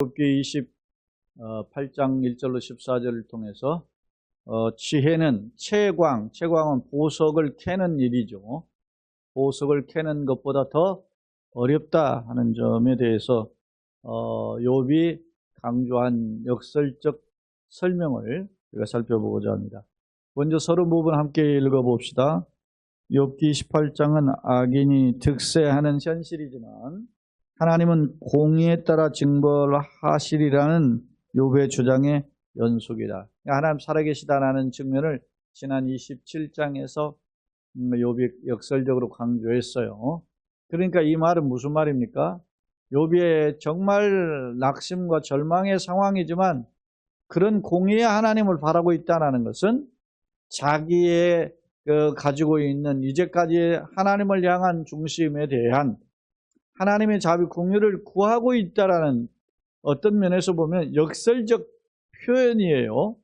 욥기 28장 1절로 14절을 통해서 지혜는 채광은 보석을 캐는 일이죠. 보석을 캐는 것보다 더 어렵다 하는 점에 대해서 욥이 강조한 역설적 설명을 우리가 살펴보고자 합니다. 먼저 서론 부분 함께 읽어봅시다. 욥기 28장은 악인이 득세하는 현실이지만 하나님은 공의에 따라 징벌하시리라는 욥의 주장의 연속이다. 하나님 살아계시다라는 측면을 지난 27장에서 욥이 역설적으로 강조했어요. 그러니까 이 말은 무슨 말입니까? 욥의 정말 낙심과 절망의 상황이지만 그런 공의의 하나님을 바라고 있다는 것은 자기의 가지고 있는 이제까지 하나님을 향한 중심에 대한 하나님의 자비 공의를 구하고 있다라는 어떤 면에서 보면 역설적 표현이에요.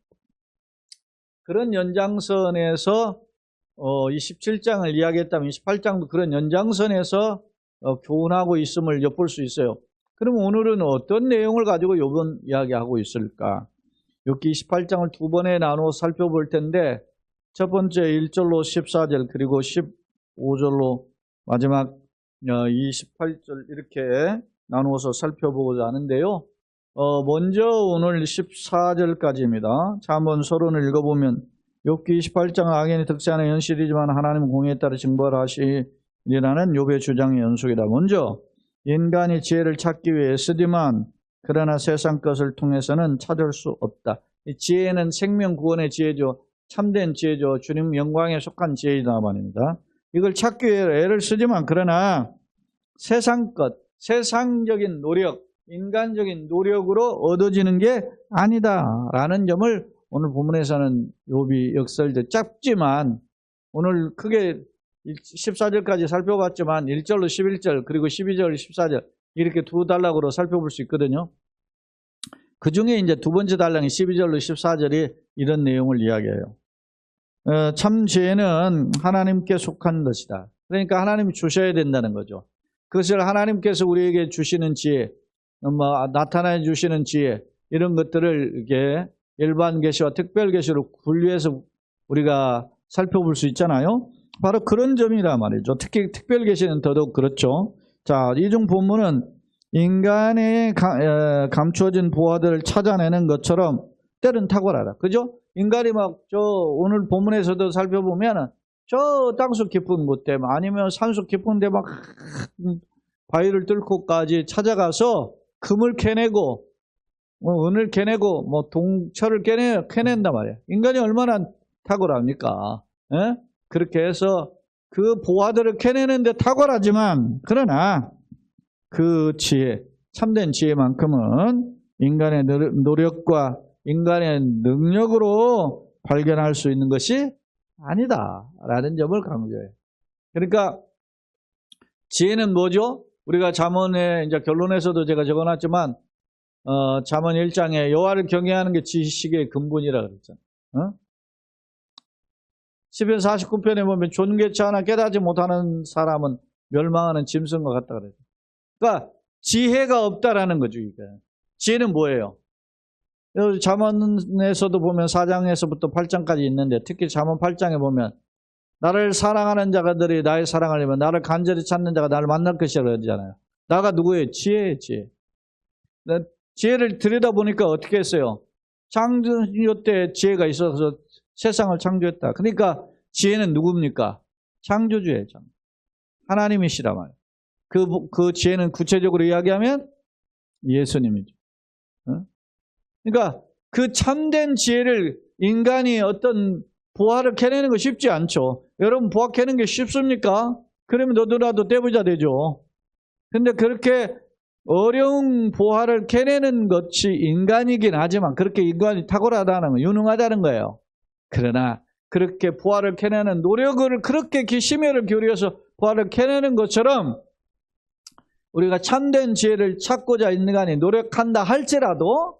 그런 연장선에서 27장을 이야기했다면 28장도 그런 연장선에서 교훈하고 있음을 엿볼 수 있어요. 그럼 오늘은 어떤 내용을 가지고 욥은 이야기하고 있을까? 욥기 28장을 두 번에 나누어 살펴볼 텐데 첫 번째 1절로 14절 그리고 15절로 마지막 28절 이렇게 나누어서 살펴보고자 하는데요. 먼저 오늘 14절까지입니다. 자, 한번 서론을 읽어보면 욥기 28장은 악인이 득세하는 현실이지만 하나님은 공의에 따라 징벌하시리라는 욥의 주장의 연속이다. 먼저 인간이 지혜를 찾기 위해 쓰지만 그러나 세상 것을 통해서는 찾을 수 없다. 이 지혜는 생명 구원의 지혜죠. 참된 지혜죠. 주님 영광에 속한 지혜이다 말입니다. 이걸 찾기 위해 애를 쓰지만 그러나 세상 것, 세상적인 노력, 인간적인 노력으로 얻어지는 게 아니다라는 점을 오늘 본문에서는 욥이 역설적 짧지만 오늘 크게 14절까지 살펴봤지만 1절로 11절 그리고 12절, 14절 이렇게 두 단락으로 살펴볼 수 있거든요. 그 중에 이제 두 번째 단락인 12절로 14절이 이런 내용을 이야기해요. 참 지혜는 하나님께 속한 것이다. 그러니까 하나님이 주셔야 된다는 거죠. 그것을 하나님께서 우리에게 주시는 지혜, 나타내 주시는 지혜 이런 것들을 이렇게 일반 계시와 특별 계시로 분류해서 우리가 살펴볼 수 있잖아요. 바로 그런 점이란 말이죠. 특히 특별 계시는 더더욱 그렇죠. 자, 이중 본문은 인간의 감추어진 보화들을 찾아내는 것처럼 때는 탁월하다. 그죠? 인간이 오늘 본문에서도 살펴보면 저 땅속 깊은 곳 때문에 아니면 산속 깊은 데 막 바위를 뚫고까지 찾아가서 금을 캐내고 은을 캐내고 동철을 캐낸단 말이에요. 인간이 얼마나 탁월합니까? 에? 그렇게 해서 그 보화들을 캐내는데 탁월하지만 그러나 그 지혜, 참된 지혜만큼은 인간의 노력과 인간의 능력으로 발견할 수 있는 것이 아니다라는 점을 강조해요. 그러니까 지혜는 뭐죠? 우리가 잠언의 이제 결론에서도 제가 적어놨지만 잠언 1장에 여호와를 경외하는 게 지식의 근본이라 그랬잖아요. 시편 49편에 보면 존귀치 않아 깨닫지 못하는 사람은 멸망하는 짐승과 같다 그래요. 그러니까 지혜가 없다라는 거죠. 이게. 지혜는 뭐예요? 잠언에서도 보면 4장에서부터 8장까지 있는데 특히 잠언 8장에 보면 나를 사랑하는 자들이 나의 사랑하려면 나를 간절히 찾는 자가 나를 만날 것이라 그러잖아요. 나가 누구예요? 지혜예요. 지혜. 지혜를 들여다보니까 어떻게 했어요? 창조 때 지혜가 있어서 세상을 창조했다. 그러니까 지혜는 누굽니까? 창조주예요. 하나님이시라 말이에요. 그 지혜는 구체적으로 이야기하면 예수님이죠. 그러니까 그 참된 지혜를 인간이 어떤 보화를 캐내는 거 쉽지 않죠. 여러분 보화 캐는 게 쉽습니까? 그러면 너도나도 떼부자 되죠. 근데 그렇게 어려운 보화를 캐내는 것이 인간이긴 하지만 그렇게 인간이 탁월하다는 거, 유능하다는 거예요. 그러나 그렇게 보화를 캐내는 노력을 그렇게 심혈을 기울여서 보화를 캐내는 것처럼 우리가 참된 지혜를 찾고자 인간이 노력한다 할지라도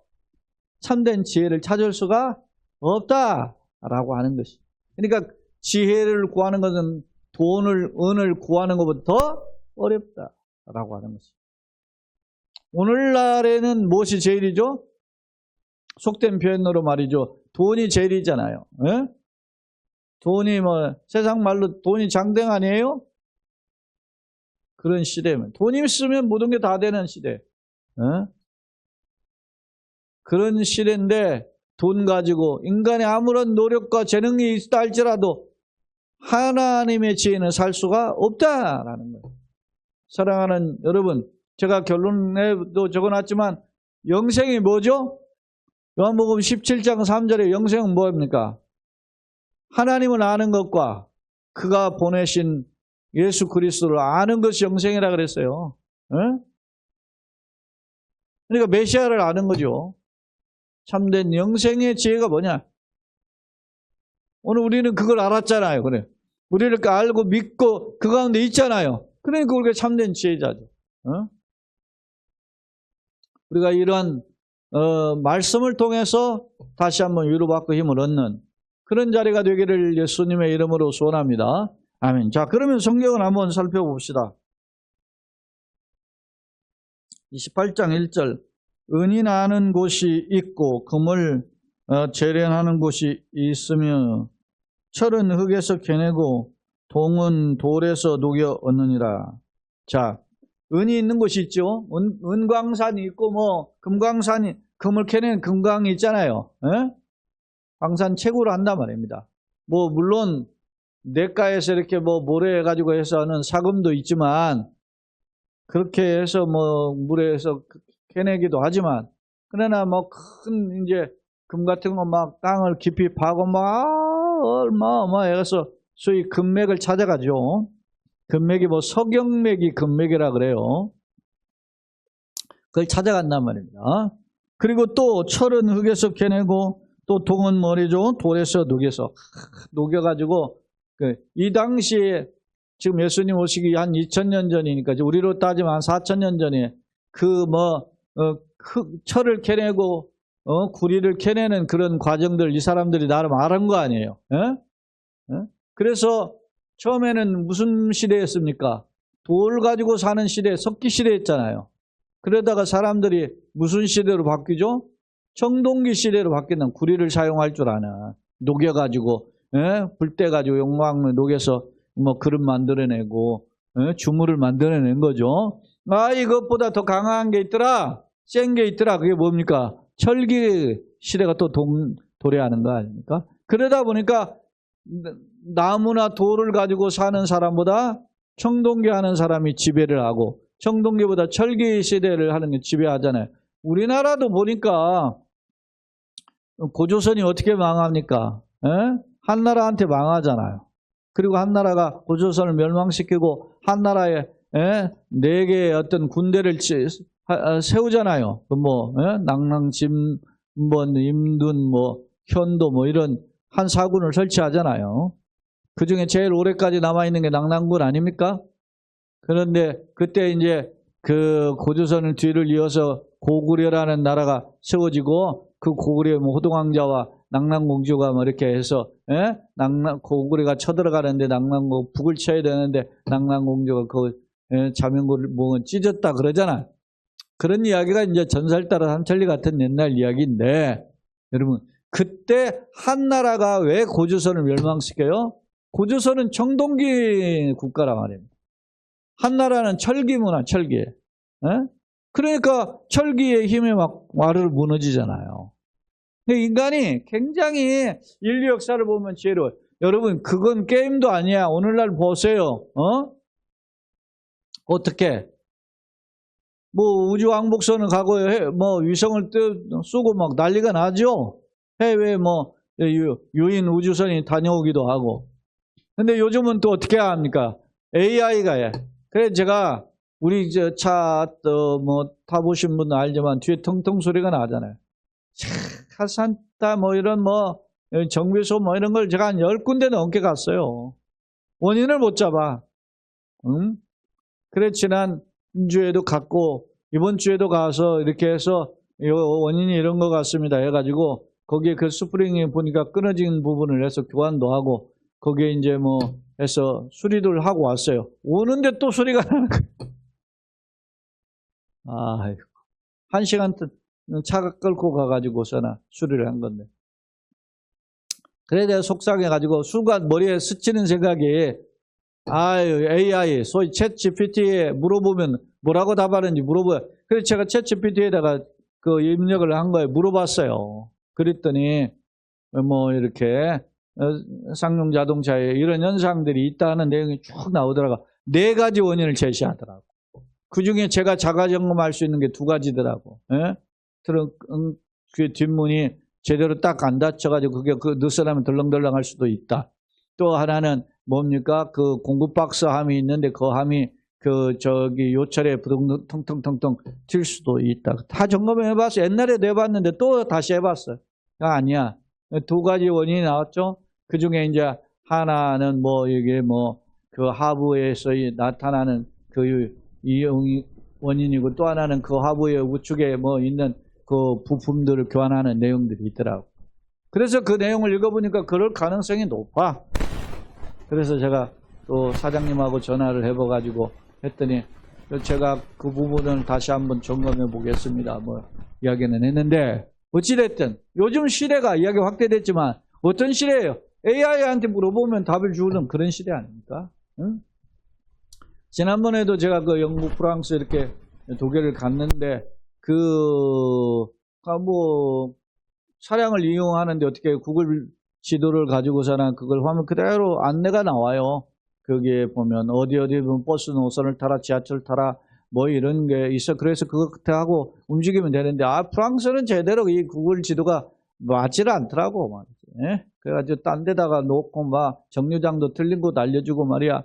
참된 지혜를 찾을 수가 없다라고 하는 것이. 그러니까 지혜를 구하는 것은 은을 구하는 것보다 더 어렵다라고 하는 것이. 오늘날에는 무엇이 제일이죠? 속된 표현으로 말이죠. 돈이 제일이잖아요. 예? 돈이 뭐 세상 말로 돈이 장땡 아니에요? 그런 시대면 돈이 있으면 모든 게 다 되는 시대. 예? 그런 시대인데 돈 가지고 인간의 아무런 노력과 재능이 있다 할지라도 하나님의 지혜는 살 수가 없다라는 거예요. 사랑하는 여러분, 제가 결론에도 적어놨지만 영생이 뭐죠? 요한복음 17장 3절에 영생은 뭐입니까? 하나님을 아는 것과 그가 보내신 예수 그리스도를 아는 것이 영생이라 그랬어요. 에? 그러니까 메시아를 아는 거죠. 참된 영생의 지혜가 뭐냐? 오늘 우리는 그걸 알았잖아요. 그래. 우리를 알고 믿고 그 가운데 있잖아요. 그러니까 우리가 참된 지혜자죠. 어? 우리가 이러한 말씀을 통해서 다시 한번 위로받고 힘을 얻는 그런 자리가 되기를 예수님의 이름으로 소원합니다. 아멘. 자, 그러면 성경을 한번 살펴봅시다. 28장 1절 은이 나는 곳이 있고 금을 재련하는 곳이 있으며 철은 흙에서 캐내고 동은 돌에서 녹여 얻느니라. 자, 은이 있는 곳이 있죠. 은광산이 있고 뭐 금광산이 금을 캐내는 금광이 있잖아요. 에? 광산 채굴을 한단 말입니다. 뭐 물론 냇가에서 이렇게 뭐 모래 가지고 해서 하는 사금도 있지만 그렇게 해서 뭐 물에서 캐내기도 하지만 그러나 뭐 큰 이제 금 같은 거 막 땅을 깊이 파고 막 어마어마해서 소위 금맥을 찾아가죠. 금맥이 뭐 석영맥이 금맥이라 그래요. 그걸 찾아간단 말입니다. 그리고 또 철은 흙에서 캐내고 또 동은 머리죠. 돌에서 녹여가지고 이 당시에 지금 예수님 오시기 한 2000년 전이니까 우리로 따지면 한 4000년 전에 철을 캐내고 구리를 캐내는 그런 과정들 이 사람들이 나름 알은 거 아니에요. 그래서 처음에는 무슨 시대였습니까? 돌 가지고 사는 시대, 석기 시대였잖아요. 그러다가 사람들이 무슨 시대로 바뀌죠? 청동기 시대로 바뀌는 구리를 사용할 줄 아는 녹여가지고 불 떼가지고 용광로 녹여서 뭐 그릇 만들어내고 주물을 만들어낸 거죠. 이것보다 더 강한 게 있더라, 센 게 있더라. 그게 뭡니까? 철기 시대가 또 도래하는 거 아닙니까? 그러다 보니까 나무나 돌을 가지고 사는 사람보다 청동기 하는 사람이 지배를 하고 청동기보다 철기 시대를 하는 게 지배하잖아요. 우리나라도 보니까 고조선이 어떻게 망합니까? 한나라한테 망하잖아요. 그리고 한나라가 고조선을 멸망시키고 한나라에 4개의 어떤 군대를 세우잖아요. 낙랑, 진번, 임둔, 현도 이런 한 사군을 설치하잖아요. 그 중에 제일 오래까지 남아있는 게 낙랑군 아닙니까? 그런데 그때 이제 그 고조선을 뒤를 이어서 고구려라는 나라가 세워지고 그 고구려 호동왕자와 낙랑공주가 이렇게 해서 고구려가 쳐들어가는데 낙랑공 북을 쳐야 되는데 낙랑공주가 그 자명고를 찢었다 그러잖아. 그런 이야기가 이제 전설 따라 삼천리 같은 옛날 이야기인데 여러분 그때 한나라가 왜 고조선을 멸망시켜요? 고조선은 청동기 국가란 말입니다. 한나라는 철기 문화, 철기. 그러니까 철기의 힘에 막 와르르 무너지잖아요. 인간이 굉장히 인류 역사를 보면 지혜로워요. 여러분 그건 게임도 아니야. 오늘날 보세요. 어떻게? 우주 왕복선을 가고 위성을 쏘고 막 난리가 나죠. 해외 유인 우주선이 다녀오기도 하고. 근데 요즘은 또 어떻게 합니까? AI가 해. 그래서 제가 우리 차 타보신 분은 알지만 뒤에 텅텅 소리가 나잖아요. 카산타 이런 정비소 이런 걸 제가 한 10군데 넘게 갔어요. 원인을 못 잡아. 그래 지난주에도 갔고 이번 주에도 가서 이렇게 해서 원인이 이런 것 같습니다 해가지고 거기에 그 스프링이 보니까 끊어진 부분을 해서 교환도 하고 거기에 이제 해서 수리를 하고 왔어요. 오는데 또 소리가 나는 거예요. 1시간 차가 끌고 가가지고서나 수리를 한 건데. 그래 내가 속상해가지고 순간 머리에 스치는 생각이 아유 AI 소위 챗 GPT에 물어보면 뭐라고 답하는지 물어봐요. 그래서 제가 챗 GPT에다가 그 입력을 한 거예요. 물어봤어요. 그랬더니 뭐 이렇게 쌍용 자동차에 이런 현상들이 있다는 내용이 쭉 나오더라고. 4가지 원인을 제시하더라고. 그 중에 제가 자가 점검할 수 있는 게 2가지더라고. 예? 그 뒷문이 제대로 딱 안 닫혀가지고 그게 그 느슨하면 덜렁덜렁 할 수도 있다. 또 하나는 뭡니까? 그 공급 박스 함이 있는데 그 함이 그 저기 요철에 부둥 텅텅텅텅 튈 수도 있다. 다 점검해 봤어. 옛날에도 해봤는데 또 다시 해봤어. 아니야. 2가지 원인이 나왔죠. 그 중에 이제 하나는 뭐 이게 뭐 그 하부에서 나타나는 그 이용 원인이고 또 하나는 그 하부의 우측에 뭐 있는 그 부품들을 교환하는 내용들이 있더라고. 그래서 그 내용을 읽어보니까 그럴 가능성이 높아. 그래서 제가 또 사장님하고 전화를 해봐가지고 했더니 제가 그 부분을 다시 한번 점검해 보겠습니다. 뭐 이야기는 했는데 어찌됐든 요즘 시대가 이야기 확대됐지만 어떤 시대예요? AI한테 물어보면 답을 주는 그런 시대 아닙니까? 응? 지난번에도 제가 그 영국, 프랑스 이렇게 독일을 갔는데 뭐 차량을 이용하는데 어떻게 구글 지도를 가지고서는 그걸 화면 그대로 안내가 나와요. 거기에 보면 어디 보면 버스 노선을 타라, 지하철 타라, 뭐 이런 게 있어. 그래서 그거 하고 움직이면 되는데, 프랑스는 제대로 이 구글 지도가 맞지를 않더라고, 말이지. 예? 그래가지고 딴 데다가 놓고 막 정류장도 틀린 곳 알려주고 말이야.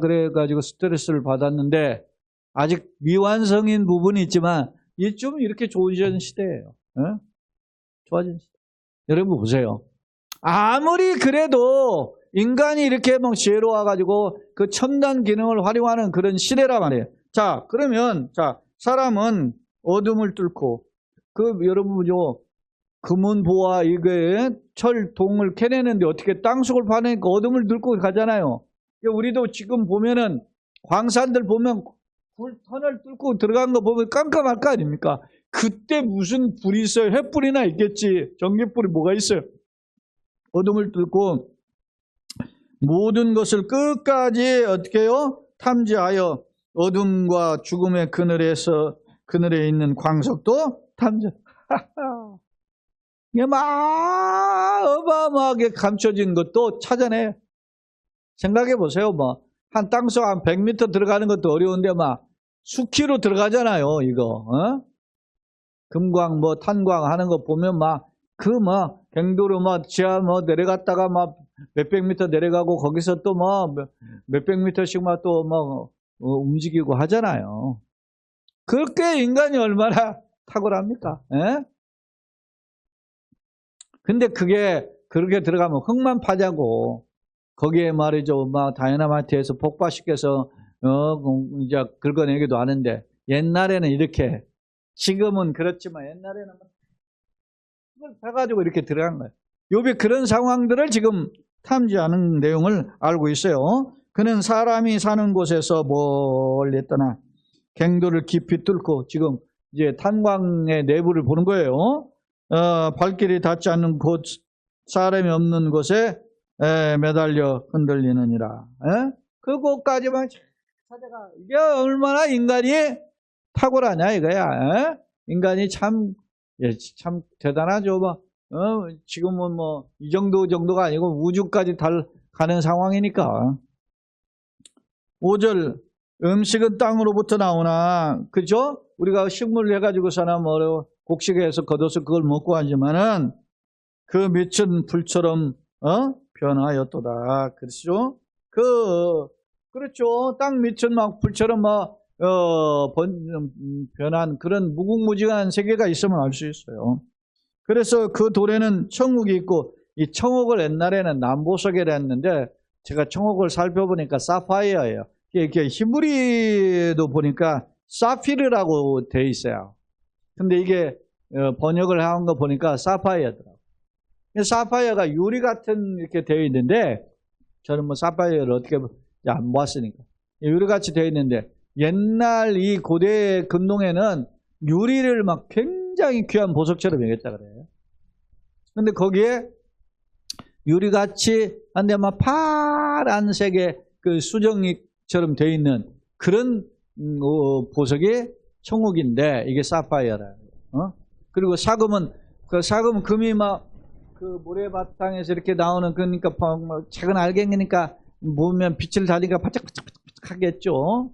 그래가지고 스트레스를 받았는데, 아직 미완성인 부분이 있지만, 이게 좀 이렇게 좋아진 시대예요. 예? 좋아진 시대. 여러분 보세요. 아무리 그래도 인간이 이렇게 막 지혜로워가지고 그 첨단 기능을 활용하는 그런 시대란 말이에요. 자, 그러면, 사람은 어둠을 뚫고, 여러분요, 금은보화, 이게 철동을 캐내는데 어떻게 땅속을 파내니까 어둠을 뚫고 가잖아요. 우리도 지금 보면은, 광산들 보면 터널 뚫고 들어간 거 보면 깜깜할 거 아닙니까? 그때 무슨 불이 있어요? 횃불이나 있겠지. 전기불이 뭐가 있어요? 어둠을 뚫고 모든 것을 끝까지 어떻게 해요? 탐지하여 어둠과 죽음의 그늘에 있는 광석도 탐지. 이게 막 어마어마하게 감춰진 것도 찾아내. 생각해 보세요. 뭐 한 땅속 한 100m 들어가는 것도 어려운데 막 수키로 들어가잖아요. 이거. 금광 뭐 탄광 하는 거 보면 막 갱도로 지하 내려갔다가 몇백 미터 내려가고 거기서 또 몇백 미터씩 또 움직이고 하잖아요. 그렇게 인간이 얼마나 탁월합니까? 예? 근데 그게 그렇게 들어가면 흙만 파자고 거기에 말이죠. 다이너마이트에서 폭발시켜서 이제 긁어내기도 하는데 옛날에는 이렇게 지금은 그렇지만 옛날에는 그걸 해가지고 이렇게 들어간 거예요. 욥이 그런 상황들을 지금 탐지하는 내용을 알고 있어요. 그는 사람이 사는 곳에서 멀리 떠나 갱도를 깊이 뚫고 지금 이제 탄광의 내부를 보는 거예요. 발길이 닿지 않는 곳, 사람이 없는 곳에 매달려 흔들리느니라. 그곳까지만 찾아가. 이게 얼마나 인간이 탁월하냐 이거야. 인간이 참 대단하죠. 지금은 이 정도가 아니고 우주까지 가는 상황이니까. 5절, 음식은 땅으로부터 나오나, 그죠? 우리가 식물을 해가지고서나 곡식에서 걷어서 그걸 먹고 하지만은 그 밑은 불처럼, 변하였도다. 그렇죠? 그렇죠. 땅 밑은 불처럼 변한 그런 무궁무진한 세계가 있으면 알 수 있어요. 그래서 그 돌에는 청옥이 있고, 이 청옥을 옛날에는 남보석이라 했는데, 제가 청옥을 살펴보니까 사파이어예요. 이렇게 히브리도 보니까 사피르라고 돼 있어요. 근데 이게 번역을 한 거 보니까 사파이어더라고요. 사파이어가 유리 같은 이렇게 되어 있는데, 저는 사파이어를 어떻게 안 봤으니까. 유리같이 되어 있는데, 옛날 이 고대 금동에는 유리를 막 굉장히 귀한 보석처럼 여겼다 그래. 근데 거기에 유리같이 한데 막 파란색의 그 수정처럼 되어 있는 그런 보석이 청옥인데 이게 사파이어라. 그리고 사금은 그 사금 금이 막 그 모래바탕에서 이렇게 나오는 그러니까 작은 알갱이니까 보면 빛을 다니까 바짝바짝하겠죠.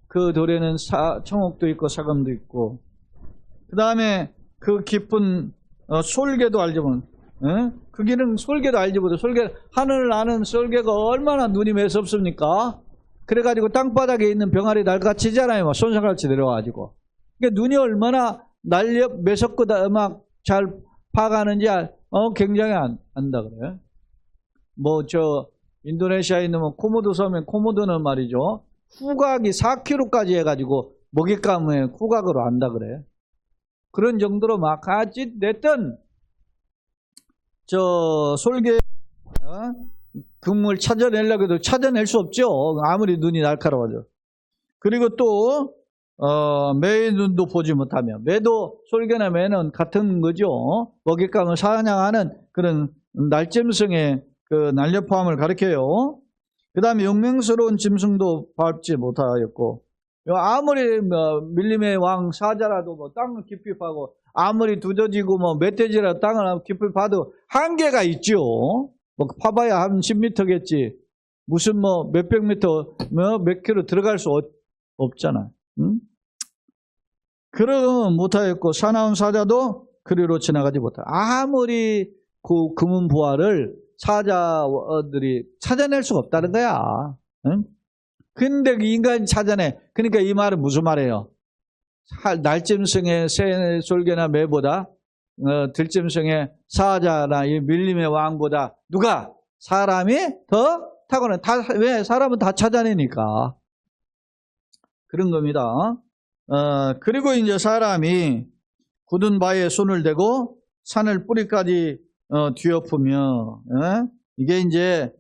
그 돌에는 청옥도 있고 사금도 있고. 그 다음에 그 깊은 솔개도 알지 뭐. 거기는 솔개도 알지 못해. 솔개 하늘을 아는 솔개가 얼마나 눈이 매섭습니까? 그래가지고 땅바닥에 있는 병아리 날같이잖아요. 손상같이 내려와가지고. 그러니까 눈이 얼마나 매섭고 막 잘 파가는지 굉장히 안다 그래. 뭐 인도네시아에 있는 코모도 섬에 코모도는 말이죠. 후각이 4km까지 해가지고 먹잇감의 후각으로 안다 그래. 그런 정도로 막 같이 냈던 솔개 금을 찾아내려고 해도 찾아낼 수 없죠. 아무리 눈이 날카로워져. 그리고 또 매의 눈도 보지 못하며, 매도 솔개나 매는 같은 거죠. 먹잇감을 사냥하는 그런 날짐승의 그 날렵함을 가리켜요. 그 다음에 용맹스러운 짐승도 밟지 못하였고, 아무리 밀림의 왕 사자라도 땅을 깊이 파고, 아무리 두저지고 멧돼지라도 땅을 깊이 파도 한계가 있죠. 파봐야 한 10m겠지. 무슨 몇백 미터, 몇 킬로 들어갈 수 없잖아. 그러면 못하였고, 사나운 사자도 그리로 지나가지 못하. 아무리 그 금은 부화를 사자들이 찾아낼 수가 없다는 거야. 근데 인간이 찾아내. 그러니까 이 말은 무슨 말이에요? 날짐승의 새솔개나 매보다 들짐승의 사자나 이 밀림의 왕보다 누가? 사람이 더 타고난. 왜? 사람은 다 찾아내니까. 그런 겁니다. 그리고 이제 사람이 굳은 바위에 손을 대고 산을 뿌리까지 뒤엎으며, 이게 이제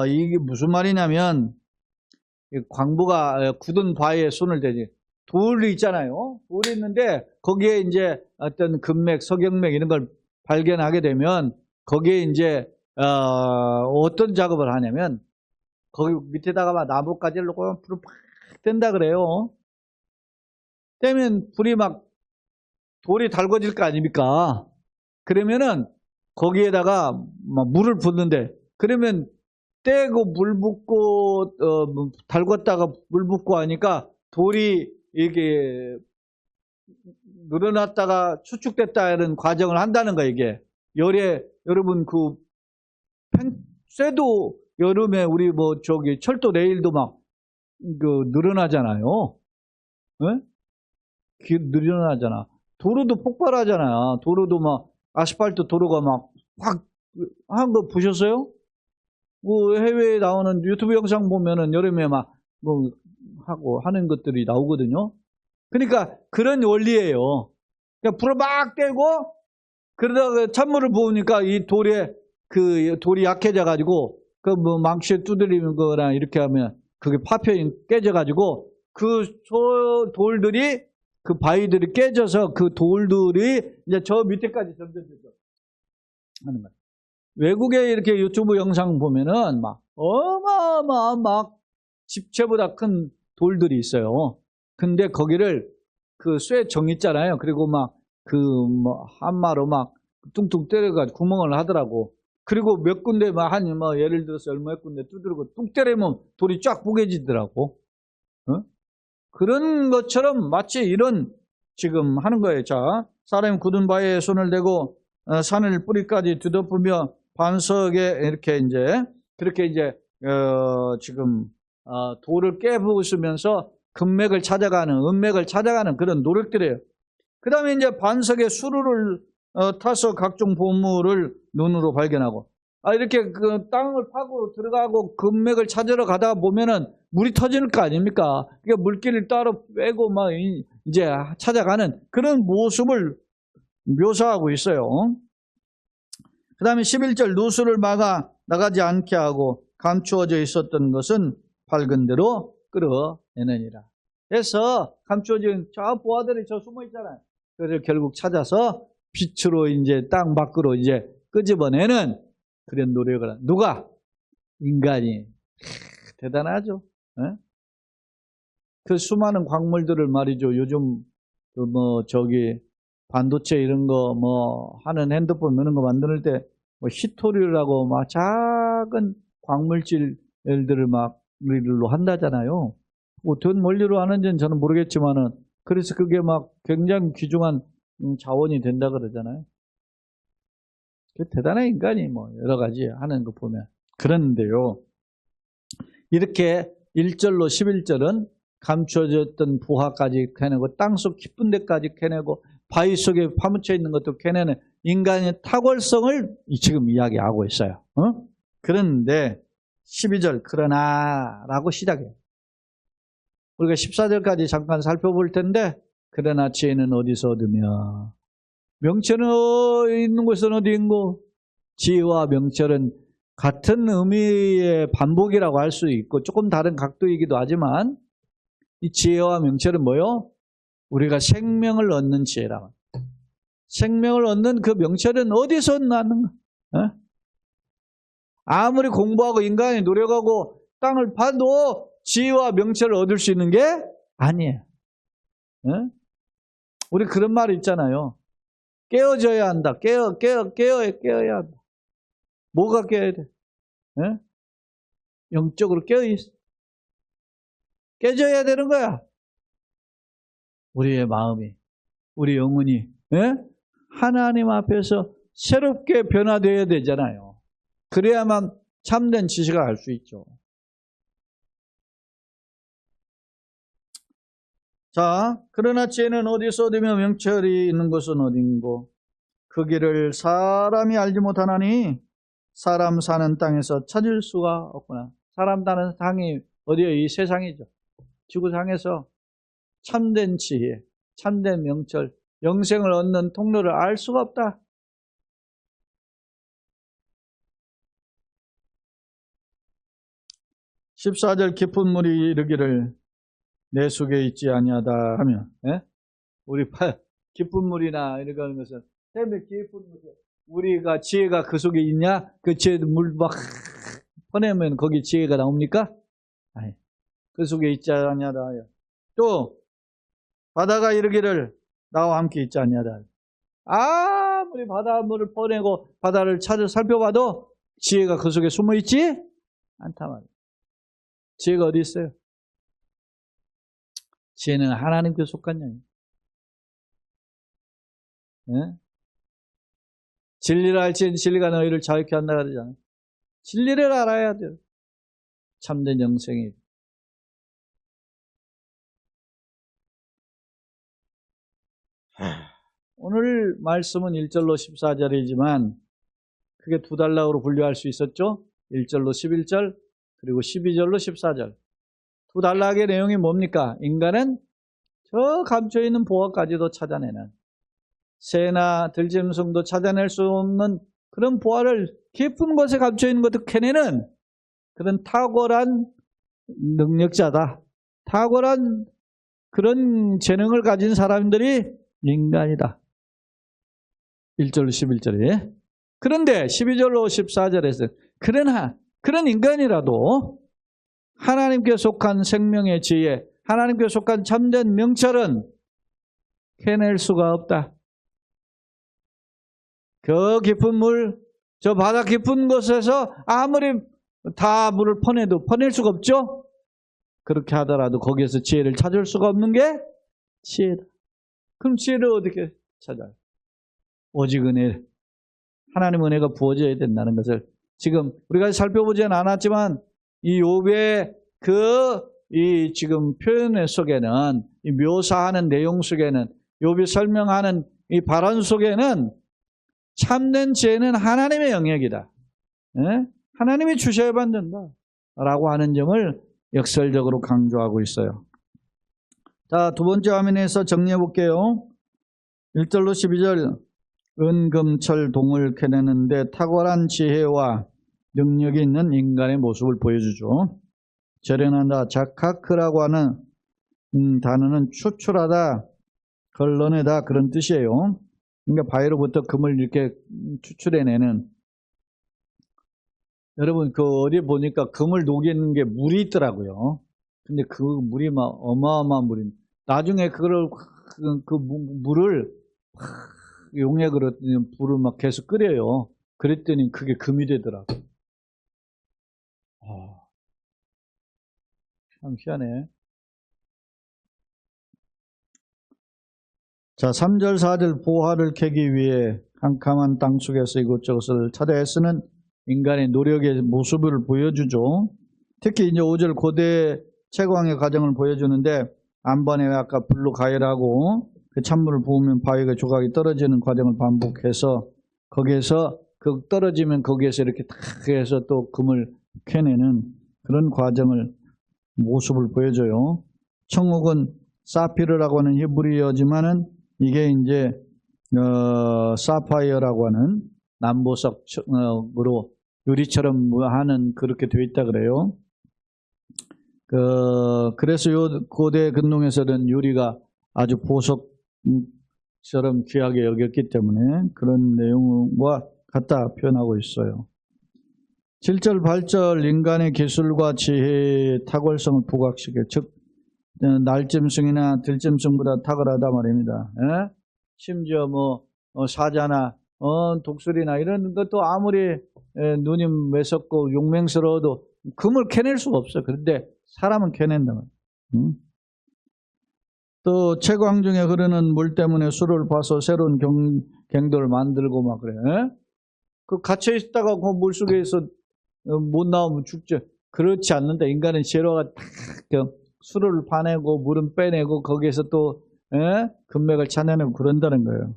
이게 무슨 말이냐면, 광부가 굳은 바위에 손을 대지. 돌이 있잖아요. 돌이 있는데 거기에 이제 어떤 금맥, 석영맥 이런 걸 발견하게 되면 거기에 이제 어떤 작업을 하냐면 거기 밑에다가 막 나뭇가지를 놓고 불을 팍 뗀다 그래요. 떼면 불이 막 돌이 달궈질 거 아닙니까? 그러면은 거기에다가 막 물을 붓는데, 그러면 떼고 물 붓고 달궜다가 물 붓고 하니까 돌이 이게 늘어났다가 추축됐다 이런 과정을 한다는 거예요. 이게 여러분 쇠도 여름에 우리 철도 레일도 막 늘어나잖아요. 늘어나잖아. 도로도 폭발하잖아. 도로도 막 아스팔트 도로가 막 확 한 거 보셨어요? 해외에 나오는 유튜브 영상 보면은 여름에 막 하고 하는 것들이 나오거든요. 그러니까 그런 원리예요. 그러니까 불을 막 떼고 그러다가 찬물을 부으니까 이 돌이 약해져 가지고 망치에 두드리는 거랑 이렇게 하면 그게 파편이 깨져 가지고 돌들이 그 바위들이 깨져서 그 돌들이 이제 저 밑에까지 점점 하는 거예요. 외국에 이렇게 유튜브 영상 보면은 막 어마어마한 막 집채보다 큰 돌들이 있어요. 근데 거기를 쇠정 있잖아요. 그리고 막 한마로 막 뚱뚱 때려가지고 구멍을 하더라고. 그리고 몇 군데 예를 들어서 몇 군데 두드리고 뚝 때리면 돌이 쫙 부개지더라고. 그런 것처럼 마치 이런 지금 하는 거예요. 자, 사람이 굳은 바위에 손을 대고 산을 뿌리까지 뒤덮으며 반석에 이렇게 그렇게 지금 돌을 깨부수면서 금맥을 찾아가는, 은맥을 찾아가는 그런 노력들이에요. 그 다음에 이제 반석에 수루를 타서 각종 보물을 눈으로 발견하고, 이렇게 땅을 파고 들어가고 금맥을 찾으러 가다 보면은 물이 터질 거 아닙니까? 그러니까 물길을 따로 빼고 막 이제 찾아가는 그런 모습을 묘사하고 있어요. 그 다음에 11절, 누수를 막아 나가지 않게 하고 감추어져 있었던 것은 밝은 대로 끌어내느니라. 해서 감춰진 저 부하들이 저 숨어 있잖아요. 그래서 결국 찾아서 빛으로 이제 땅 밖으로 이제 끄집어내는 그런 노력을 하는 누가? 인간이. 대단하죠. 예? 그 수많은 광물들을 말이죠. 요즘 그 뭐 저기 반도체 이런 거 뭐 하는 핸드폰 이런 거 만들 때 뭐 히토리라고 막 작은 광물질들을 막 우리로 한다잖아요. 어떤 원리로 하는지는 저는 모르겠지만은 그래서 그게 막 굉장히 귀중한 자원이 된다 그러잖아요. 대단한 인간이 뭐 여러 가지 하는 거 보면 그런데요. 이렇게 1절로 11절은 감춰졌던 부하까지 캐내고 땅속 깊은 데까지 캐내고 바위 속에 파묻혀 있는 것도 캐내는 인간의 탁월성을 지금 이야기하고 있어요. 그런데 12절 그러나 라고 시작해요. 우리가 14절까지 잠깐 살펴볼 텐데 그러나 지혜는 어디서 얻으며 명철은 있는 곳은 어디인고 지혜와 명철은 같은 의미의 반복이라고 할 수 있고 조금 다른 각도이기도 하지만 이 지혜와 명철은 뭐요? 우리가 생명을 얻는 지혜라. 생명을 얻는 그 명철은 어디서 나는가? 아무리 공부하고 인간이 노력하고 땅을 파도 지혜와 명철을 얻을 수 있는 게 아니에요. 우리 그런 말 있잖아요. 깨어져야 한다. 깨어야 한다. 뭐가 깨어야 돼? 영적으로 깨어있어. 깨져야 되는 거야. 우리의 마음이, 우리 영혼이 하나님 앞에서 새롭게 변화되어야 되잖아요. 그래야만 참된 지식을 알 수 있죠. 자, 그러나 지혜는 어디서 얻으며 명철이 있는 곳은 어딘고 그 길을 사람이 알지 못하나니 사람 사는 땅에서 찾을 수가 없구나. 사람 사는 땅이 어디에? 이 세상이죠. 지구상에서 참된 지혜, 참된 명철, 영생을 얻는 통로를 알 수가 없다. (14절) 깊은 물이 이르기를 내 속에 있지 아니하다 하면 우리 깊은 물이나 이런 것은 때문에 깊은 물 우리가 지혜가 그 속에 있냐? 그 지혜 물 막 퍼내면 거기 지혜가 나옵니까? 아니, 그 속에 있지 아니하다. 또 바다가 이르기를 나와 함께 있지 아니하다. 아무리 바닷물을 퍼내고 바다를 찾아 살펴봐도 지혜가 그 속에 숨어 있지 않단 말이에요. 지혜가 어디 있어요? 지혜는 하나님께 속한 영이에요. 진리를 알지니 진리가 너희를 자유케 한다 그러잖아요. 진리를 알아야 돼요. 참된 영생이. 오늘 말씀은 1절로 14절이지만 크게 두 단락으로 분류할 수 있었죠. 1절로 11절 그리고 12절로 14절. 두 단락의 내용이 뭡니까? 인간은 저 감춰있는 보화까지도 찾아내는 새나 들짐승도 찾아낼 수 없는 그런 보화를 깊은 곳에 감춰있는 것도 캐내는 그런 탁월한 능력자다. 탁월한 그런 재능을 가진 사람들이 인간이다. 1절로 11절에. 그런데 12절로 14절에서 그러나 그런 인간이라도 하나님께 속한 생명의 지혜, 하나님께 속한 참된 명철은 캐낼 수가 없다. 그 깊은 물, 저 바다 깊은 곳에서 아무리 다 물을 퍼내도 퍼낼 수가 없죠. 그렇게 하더라도 거기에서 지혜를 찾을 수가 없는 게 지혜다. 그럼 지혜를 어떻게 찾아요? 오직 은혜, 하나님 은혜가 부어져야 된다는 것을 지금 우리가 살펴보지는 않았지만 이 욥의 이 지금 표현 속에는, 이 묘사하는 내용 속에는, 욥이 설명하는 이 발언 속에는 참된 지혜는 하나님의 영역이다. 하나님이 주셔야만 된다. 라고 하는 점을 역설적으로 강조하고 있어요. 자, 두 번째 화면에서 정리해 볼게요. 1절로 12절. 은금철 동을 캐내는데 탁월한 지혜와 능력이 있는 인간의 모습을 보여주죠. 저련하다 자카크라고 하는 단어는 추출하다, 걸러내다 그런 뜻이에요. 그러니까 바위로부터 금을 이렇게 추출해내는. 여러분 그 어디 보니까 금을 녹이는 게 물이 있더라고요. 근데 그 물이 막 어마어마한 물이. 나중에 그거를 그 물을 용액으로 불을 막 계속 끓여요. 그랬더니 그게 금이 되더라고. 참 희한해. 자, 3절, 4절 보화를 캐기 위해 캄캄한 땅 속에서 이곳저곳을 찾아 애쓰는 인간의 노력의 모습을 보여주죠. 특히 이제 5절 고대 채광의 과정을 보여주는데 안반에 아까 불로 가열하고 그 찬물을 부으면 바위가 조각이 떨어지는 과정을 반복해서 거기에서 그 떨어지면 거기에서 이렇게 탁 해서 또 금을 캐내는 그런 과정을 모습을 보여줘요. 청옥은 사피르라고 하는 히브리어지만은 이게 이제 사파이어라고 하는 남보석으로 유리처럼 하는 그렇게 되어 있다 그래요. 그래서 요 고대 근동에서는 유리가 아주 보석처럼 귀하게 여겼기 때문에 그런 내용과 같다 표현하고 있어요. 7절, 8절 인간의 기술과 지혜의 탁월성을 부각시켜, 즉 날짐승이나 들짐승보다 탁월하다 말입니다. 예? 심지어 뭐 사자나 독수리나 이런 것도 아무리 눈이 매섭고 용맹스러워도 금을 캐낼 수가 없어. 그런데 사람은 캐낸다 말이야. 또 채광 중에 흐르는 물 때문에 수를 봐서 새로운 갱도를 만들고 막 그래. 예? 그 갇혀 있다가 그 물 속에서 못 나오면 죽죠. 그렇지 않는다. 인간은 재료가 탁 수를 파내고 물은 빼내고 거기에서 또 금맥을 찾아내고 그런다는 거예요.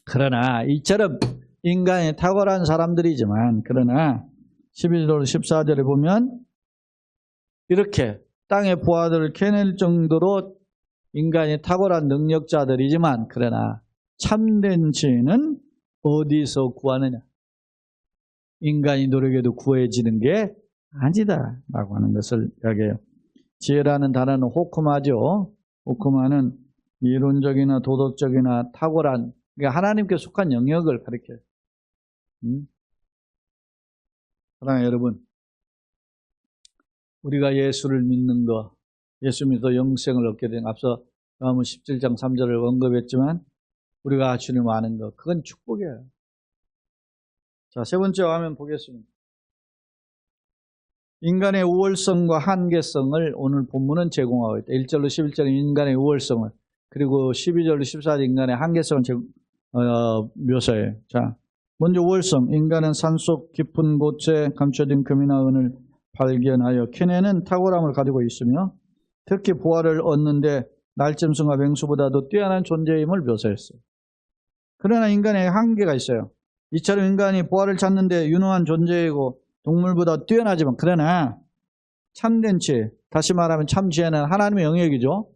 그러나 이처럼 인간이 탁월한 사람들이지만 그러나 11절 14절에 보면 이렇게 땅의 보화들을 캐낼 정도로 인간이 탁월한 능력자들이지만 그러나 참된 지혜는 어디서 구하느냐? 인간이 노력해도 구해지는 게 아니다 라고 하는 것을 이야기해요. 지혜라는 단어는 호크마죠. 호크마는 이론적이나 도덕적이나 탁월한, 그러니까 하나님께 속한 영역을 가리켜요. 사랑하는 여러분, 우리가 예수를 믿는 것, 예수 믿어 영생을 얻게 된, 앞서 요한복음 17장 3절을 언급했지만 우리가 주님 아는 것, 그건 축복이에요. 자, 세 번째 화면 보겠습니다. 인간의 우월성과 한계성을 오늘 본문은 제공하고 있다. 1절로 11절은 인간의 우월성을, 그리고 12절로 14절 인간의 한계성을 묘사해요. 자, 먼저 우월성. 인간은 산속 깊은 곳에 감춰진 금이나 은을 발견하여 캐내는 탁월함을 가지고 있으며 특히 보화를 얻는데 날짐승과 맹수보다도 뛰어난 존재임을 묘사했어요. 그러나 인간의 한계가 있어요. 이처럼 인간이 보화를 찾는데 유능한 존재이고 동물보다 뛰어나지만 그러나 참된 지혜, 다시 말하면 참 지혜는 하나님의 영역이죠.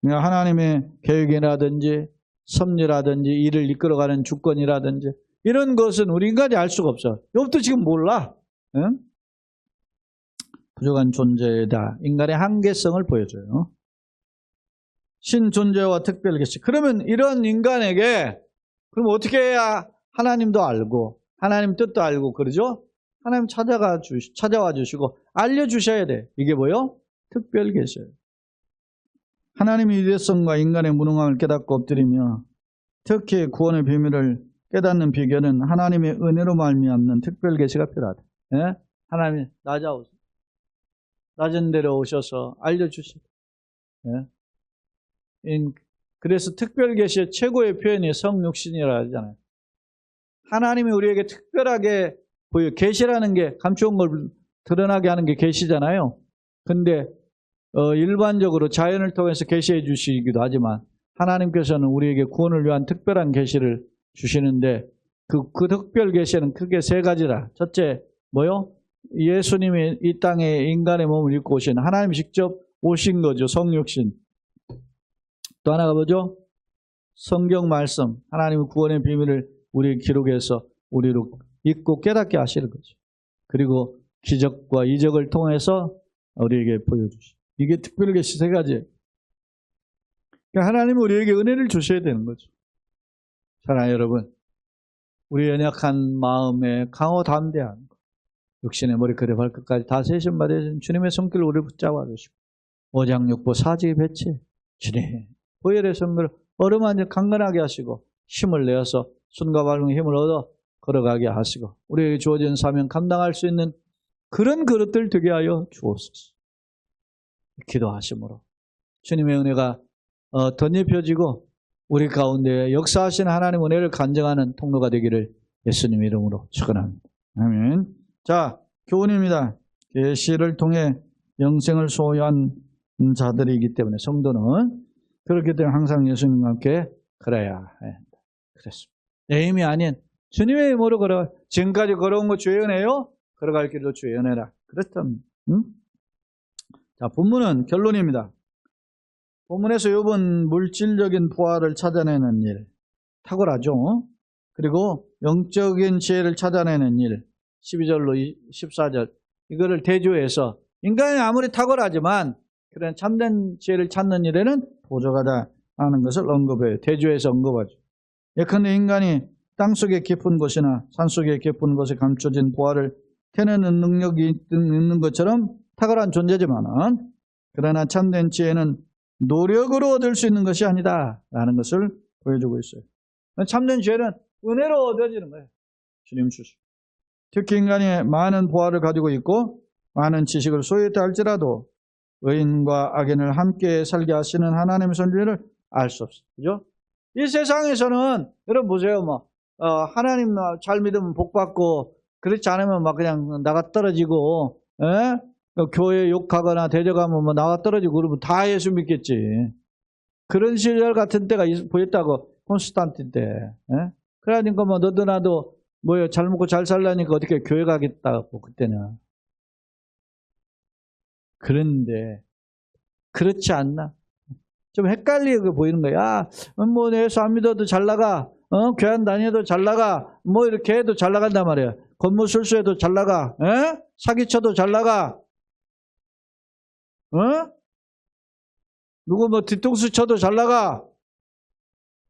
하나님의 계획이라든지 섭리라든지 일을 이끌어가는 주권이라든지 이런 것은 우리 인간이 알 수가 없어. 욥도 지금 몰라. 응? 부족한 존재다. 인간의 한계성을 보여줘요. 신존재와 특별 계시. 그러면 이런 인간에게 그럼 어떻게 해야 하나님도 알고 하나님 뜻도 알고 그러죠? 하나님 찾아와 주시고 알려주셔야 돼. 이게 뭐요? 특별 계시예요. 하나님의 위대성과 인간의 무능함을 깨닫고 엎드리며 특히 구원의 비밀을 깨닫는 비결은 하나님의 은혜로 말미암는 특별 계시가 필요하다. 예? 하나님이 낮은 데로 오셔서 알려주시고. 예? 그래서 특별 계시의 최고의 표현이 성육신이라 하잖아요. 하나님이 우리에게 특별하게 보여. 계시라는 게 감추온 걸 드러나게 하는 게 계시잖아요. 근데 일반적으로 자연을 통해서 계시해 주시기도 하지만 하나님께서는 우리에게 구원을 위한 특별한 계시를 주시는데 그 특별 계시는 크게 세 가지라. 첫째 뭐요? 예수님이 이 땅에 인간의 몸을 입고 오신 하나님 직접 오신 거죠. 성육신. 또 하나가 뭐죠? 성경 말씀. 하나님의 구원의 비밀을 우리 기록해서 우리로 읽고 깨닫게 하시는 거죠. 그리고 기적과 이적을 통해서 우리에게 보여주시죠. 이게 특별 계시 세 가지. 그러니까 하나님은 우리에게 은혜를 주셔야 되는 거죠. 사랑하는 여러분, 우리 연약한 마음에 강호 담대한 육신의 머리끝에 발끝까지 다 세신 받으신 주님의 손길을 우리를 붙잡아 주시고 오장육부 사지 배치 주님 보혈의 선물을 어루만지 강건하게 하시고 힘을 내어서 손과 발로 힘을 얻어 걸어가게 하시고 우리에게 주어진 사명 감당할 수 있는 그런 그릇들 되게 하여 주옵소서. 기도하심으로 주님의 은혜가 덧입혀지고 우리 가운데 역사하신 하나님 은혜를 간증하는 통로가 되기를 예수님 이름으로 축원합니다. 아멘. 자, 교훈입니다. 계시를 통해 영생을 소유한 자들이기 때문에 성도는 그렇기 때문에 항상 예수님과 함께 걸어야 한다. 그랬습니다. 내 힘이 아닌 주님의 힘으로 걸어. 지금까지 걸어온 거 주의 은혜요? 걸어갈 길도 주의 은혜라. 그렇답니다. 자, 본문은 결론입니다. 본문에서 욥은 물질적인 부활을 찾아내는 일, 탁월하죠. 그리고 영적인 지혜를 찾아내는 일, 12절로 14절 이거를 대조해서 인간이 아무리 탁월하지만 그런 참된 지혜를 찾는 일에는 부족하다 하는 것을 언급해요. 대조해서 언급하죠. 예컨대 인간이 땅속의 깊은 곳이나 산속의 깊은 곳에 감춰진 부활을 캐내는 능력이 있는 것처럼 탁월한 존재지만 그러나 참된 지혜는 노력으로 얻을 수 있는 것이 아니다 라는 것을 보여주고 있어요. 참된 지혜는 은혜로 얻어지는 거예요. 주님 주시고. 특히 인간이 많은 부활을 가지고 있고 많은 지식을 소유했다 할지라도 의인과 악인을 함께 살게 하시는 하나님의 섭리를 알 수 없어요. 그죠? 이 세상에서는 여러분 보세요. 하나님 잘 믿으면 복 받고 그렇지 않으면 막 그냥 나가 떨어지고 교회 욕하거나 대적하면 나가 떨어지고 그러면 다 예수 믿겠지. 그런 시절 같은 때가 보였다고 콘스탄틴 때. 그러니까 너도 나도 잘 먹고 잘 살라니까 어떻게 교회 가겠다고 그때는. 그런데 그렇지 않나? 좀 헷갈리게 보이는 거야. 예수 안 믿어도 잘 나가. 교회 안 다녀도 잘 나가. 이렇게 해도 잘 나간단 말이야. 건물 술수해도 잘 나가. 사기쳐도 잘 나가. 누구 뒤통수 쳐도 잘 나가.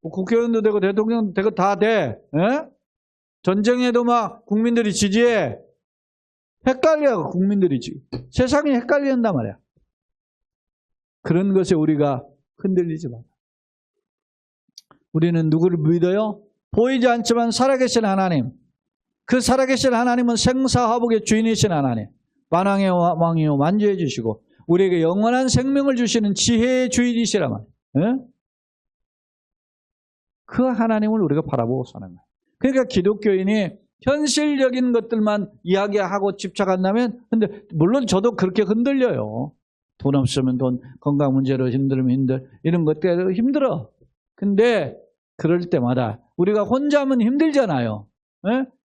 국회의원도 되고 대통령도 되고 다 돼. 전쟁에도 막 국민들이 지지해. 헷갈려 국민들이 지금. 세상이 헷갈린단 말이야. 그런 것에 우리가 흔들리지 마. 우리는 누구를 믿어요? 보이지 않지만 살아계신 하나님. 그 살아계신 하나님은 생사화복의 주인이신 하나님. 만왕의 왕이요 만주해 주시고 우리에게 영원한 생명을 주시는 지혜의 주인이시란 말이에요. 그 하나님을 우리가 바라보고 사는 거예요. 그러니까 기독교인이 현실적인 것들만 이야기하고 집착한다면, 근데 물론 저도 그렇게 흔들려요. 돈 없으면 돈, 건강 문제로 힘들면 이런 것들 힘들어. 근데 그럴 때마다 우리가 혼자 하면 힘들잖아요.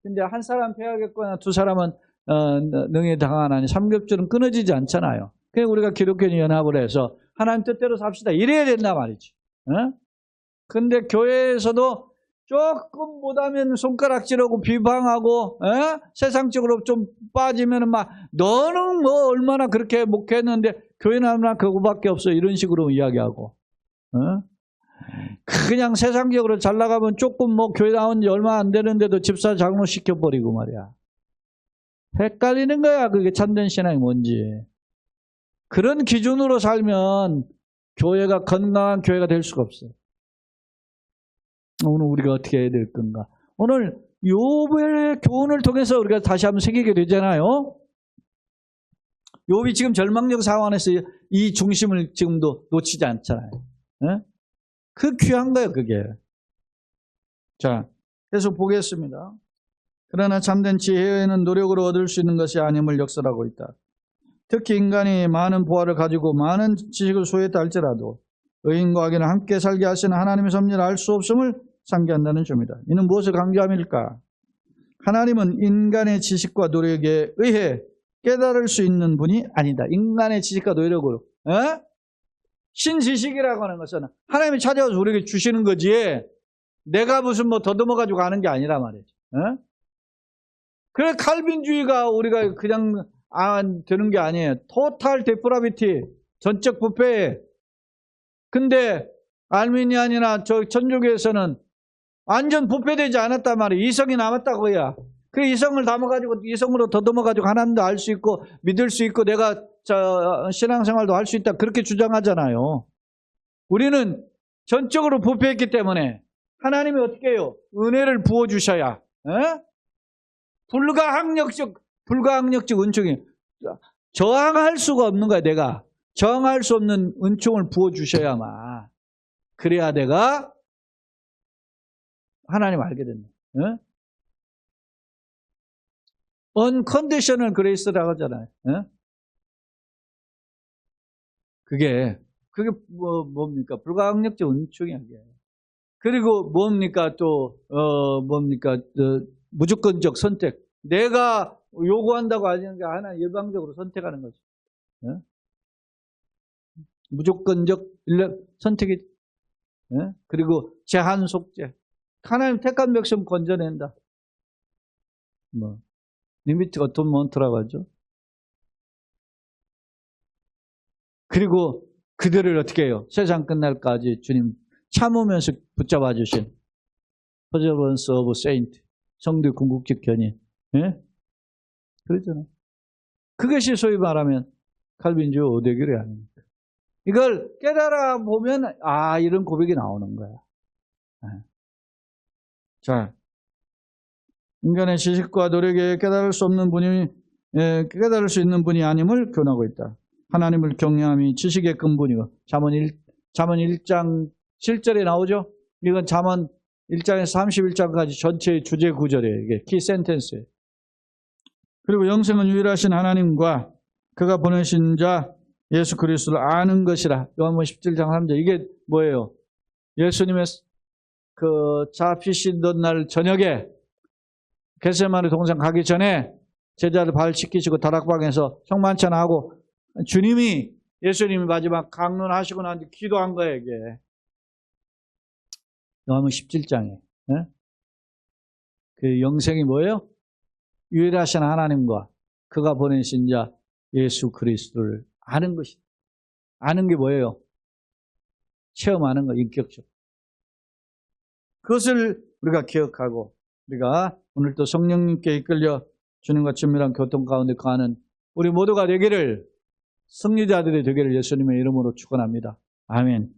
근데 한 사람 패하겠거나 두 사람은 능히 당하나니 삼겹줄은 끊어지지 않잖아요. 그래서 우리가 기독교인 연합을 해서 하나님 뜻대로 삽시다. 이래야 된단 말이지. 근데 교회에서도 조금 못하면 손가락질하고 비방하고 세상적으로 좀 빠지면 막 너는 얼마나 그렇게 목회했는데 교회는 하나 그거밖에 없어 이런 식으로 이야기하고 그냥 세상적으로 잘 나가면 조금 교회 나온 지 얼마 안 되는데도 집사 장로 시켜버리고 말이야. 헷갈리는 거야. 그게 참된 신앙이 뭔지. 그런 기준으로 살면 교회가 건강한 교회가 될 수가 없어요. 오늘 우리가 어떻게 해야 될 건가? 오늘 욥의 교훈을 통해서 우리가 다시 한번 새기게 되잖아요. 욥이 지금 절망적 상황에서 이 중심을 지금도 놓치지 않잖아요. 그 귀한 거예요, 그게. 자, 계속 보겠습니다. 그러나 참된 지혜는 노력으로 얻을 수 있는 것이 아님을 역설하고 있다. 특히 인간이 많은 부활을 가지고 많은 지식을 소유했다 할지라도 의인과 악인을 함께 살게 하시는 하나님의 섭리를 알 수 없음을 상기한다는 점이다. 이는 무엇을 강조함일까? 하나님은 인간의 지식과 노력에 의해 깨달을 수 있는 분이 아니다. 인간의 지식과 노력으로. 신지식이라고 하는 것은 하나님이 찾아와서 우리에게 주시는 거지 내가 무슨 더듬어가지고 하는 게 아니란 말이지. 그래 칼빈주의가 우리가 그냥 되는 게 아니에요. 토탈 데프라비티 전적 부패. 근데 알미니안이나 저 천주교에서는 완전 부패되지 않았단 말이에요. 이성이 남았다고요. 그 이성을 담아가지고 이성으로 더듬어가지고 하나님도 알 수 있고 믿을 수 있고 내가 신앙생활도 할 수 있다 그렇게 주장하잖아요. 우리는 전적으로 부패했기 때문에 하나님이 어떻게 해요? 은혜를 부어주셔야 불가항력적 은총이 저항할 수가 없는 거야. 내가 저항할 수 없는 은총을 부어주셔야만 그래야 내가 하나님 알게 된다. unconditional grace라고 하잖아요. 그게 뭡니까? 불가항력적 은총이야. 그리고 뭡니까? 또 무조건적 선택. 내가 요구한다고 하는 게 하나님 일방적으로 선택하는 거죠. 무조건적 선택이. 그리고 제한 속죄. 하나님 택한 백성 건져낸다. 리미트 어톤먼트라고 하죠. 그리고 그들을 어떻게 해요? 세상 끝날까지 주님 참으면서 붙잡아 주신 퍼저번스 오브 세인트 성도의 궁극적 견인. 그러잖아요. 그것이 소위 말하면 칼빈주의 오대교리 아닙니까? 이걸 깨달아 보면 이런 고백이 나오는 거야. 자, 인간의 지식과 노력에 깨달을 수 없는 분이 깨달을 수 있는 분이 아님을 교훈하고 있다. 하나님을 경외함이 지식의 근본이고 잠언 1장 7절에 나오죠. 이건 잠언 1장에서 31장까지 전체의 주제 구절이에요. 이게 키 센텐스예요. 그리고 영생은 유일하신 하나님과 그가 보내신 자 예수 그리스도를 아는 것이라. 요한복음 17장 3절. 이게 뭐예요? 예수님의 그 잡히시던 날 저녁에 겟세마네 동산 가기 전에 제자를 발 씻기시고 다락방에서 성만찬하고 예수님이 마지막 강론하시고 난 뒤 기도한 거예요, 이게. 요한복음 17장에. 그 영생이 뭐예요? 유일하신 하나님과 그가 보내신 자 예수 그리스도를 아는 것이다. 아는 게 뭐예요? 체험하는 거, 인격적. 그것을 우리가 기억하고 우리가 오늘 또 성령님께 이끌려 주님과 친밀한 교통 가운데 가는 우리 모두가 되기를, 승리자들이 되기를 예수님의 이름으로 축원합니다. 아멘.